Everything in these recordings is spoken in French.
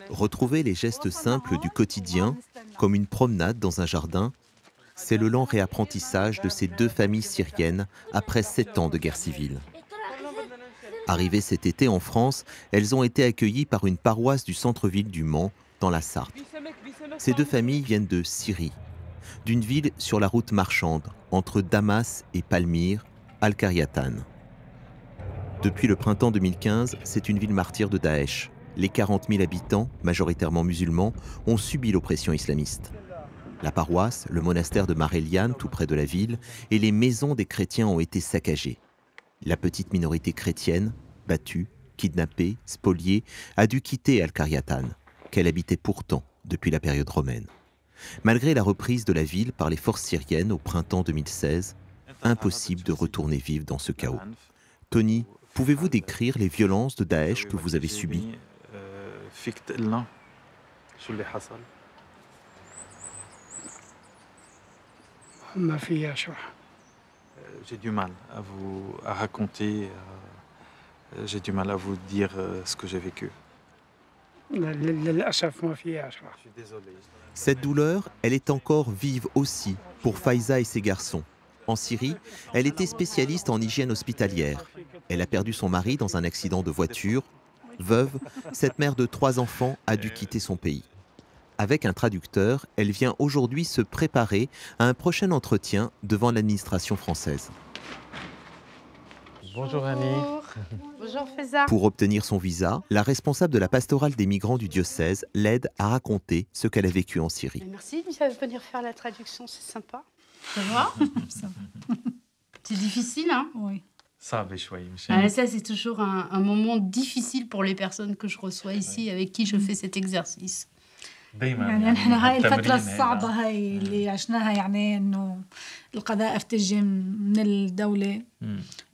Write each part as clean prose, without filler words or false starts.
Retrouver les gestes simples du quotidien, comme une promenade dans un jardin, c'est le lent réapprentissage de ces deux familles syriennes après 7 ans de guerre civile. Arrivées cet été en France, elles ont été accueillies par une paroisse du centre-ville du Mans, dans la Sarthe. Ces deux familles viennent de Syrie, d'une ville sur la route marchande, entre Damas et Palmyre, Al-Qaryatan. Depuis le printemps 2015, c'est une ville martyre de Daesh. Les 40 000 habitants, majoritairement musulmans, ont subi l'oppression islamiste. La paroisse, le monastère de Mar Eliane, tout près de la ville, et les maisons des chrétiens ont été saccagées. La petite minorité chrétienne, battue, kidnappée, spoliée, a dû quitter Al-Qaryatan, qu'elle habitait pourtant depuis la période romaine. Malgré la reprise de la ville par les forces syriennes au printemps 2016, impossible de retourner vivre dans ce chaos. Tony, pouvez-vous décrire les violences de Daesh que vous avez subies? J'ai du mal à raconter, j'ai du mal à vous dire ce que j'ai vécu. Je suis désolé. Cette douleur, elle est encore vive aussi pour Faiza et ses garçons. En Syrie, elle était spécialiste en hygiène hospitalière. Elle a perdu son mari dans un accident de voiture. Veuve, cette mère de 3 enfants a dû quitter son pays. Avec un traducteur, elle vient aujourd'hui se préparer à un prochain entretien devant l'administration française. Bonjour Annie. Bonjour Faiza. Pour obtenir son visa, la responsable de la pastorale des migrants du diocèse l'aide à raconter ce qu'elle a vécu en Syrie. Merci de venir faire la traduction, c'est sympa. Ça va? C'est difficile, hein? Oui. Ça c'est toujours un moment difficile pour les personnes que je reçois ici, avec qui je fais cet exercice. يعني احنا هاي الفترة الصعبة هاي اللي عشناها يعني انه القذائف تجي من الدولة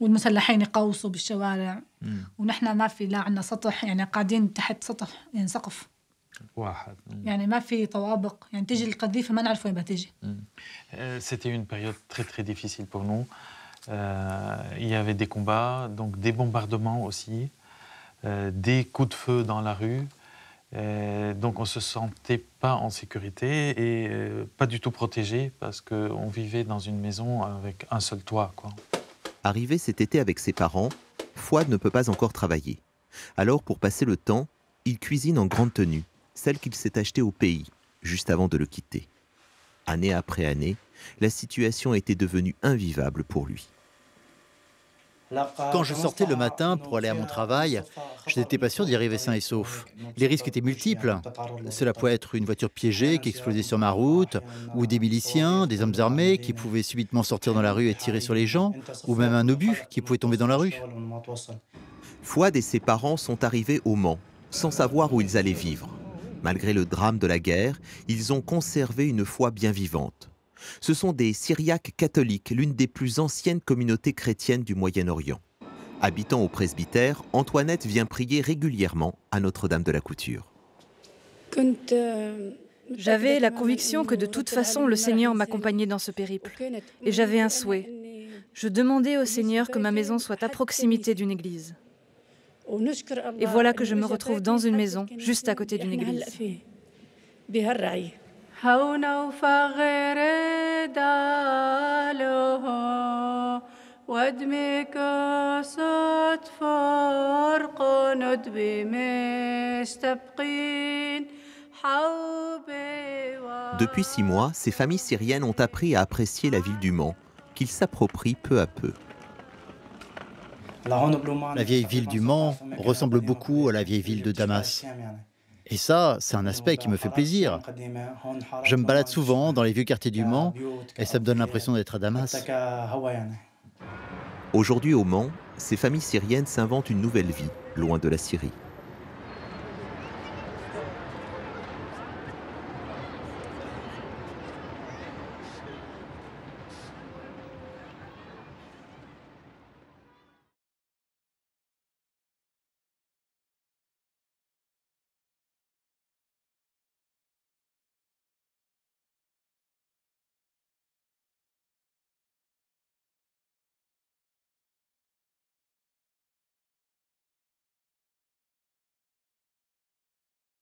والمسلحين يقوصوا بالشوارع ونحن ما في لا عنا سطح يعني قاعدين تحت سطح يعني سقف واحد يعني ما في طوابق يعني تجي القذيفة ما نعرف وين بتجي. C'était une période très difficile pour nous. Il y avait des combats, donc des bombardements aussi, des coups de feu dans la rue. Donc on ne se sentait pas en sécurité et pas du tout protégé parce qu'on vivait dans une maison avec un seul toit, quoi. Arrivé cet été avec ses parents, Fouad ne peut pas encore travailler. Alors pour passer le temps, il cuisine en grande tenue, celle qu'il s'est achetée au pays, juste avant de le quitter. Année après année, la situation était devenue invivable pour lui. Quand je sortais le matin pour aller à mon travail, je n'étais pas sûr d'y arriver sain et sauf. Les risques étaient multiples. Cela pouvait être une voiture piégée qui explosait sur ma route, ou des miliciens, des hommes armés qui pouvaient subitement sortir dans la rue et tirer sur les gens, ou même un obus qui pouvait tomber dans la rue. Fouad et ses parents sont arrivés au Mans, sans savoir où ils allaient vivre. Malgré le drame de la guerre, ils ont conservé une foi bien vivante. Ce sont des Syriaques catholiques, l'une des plus anciennes communautés chrétiennes du Moyen-Orient. Habitant au presbytère, Antoinette vient prier régulièrement à Notre-Dame de la Couture. J'avais la conviction que de toute façon le Seigneur m'accompagnait dans ce périple. Et j'avais un souhait. Je demandais au Seigneur que ma maison soit à proximité d'une église. Et voilà que je me retrouve dans une maison, juste à côté d'une église. Depuis 6 mois, ces familles syriennes ont appris à apprécier la ville du Mans, qu'ils s'approprient peu à peu. La vieille ville du Mans ressemble beaucoup à la vieille ville de Damas. Et ça, c'est un aspect qui me fait plaisir. Je me balade souvent dans les vieux quartiers du Mans et ça me donne l'impression d'être à Damas. Aujourd'hui au Mans, ces familles syriennes s'inventent une nouvelle vie, loin de la Syrie.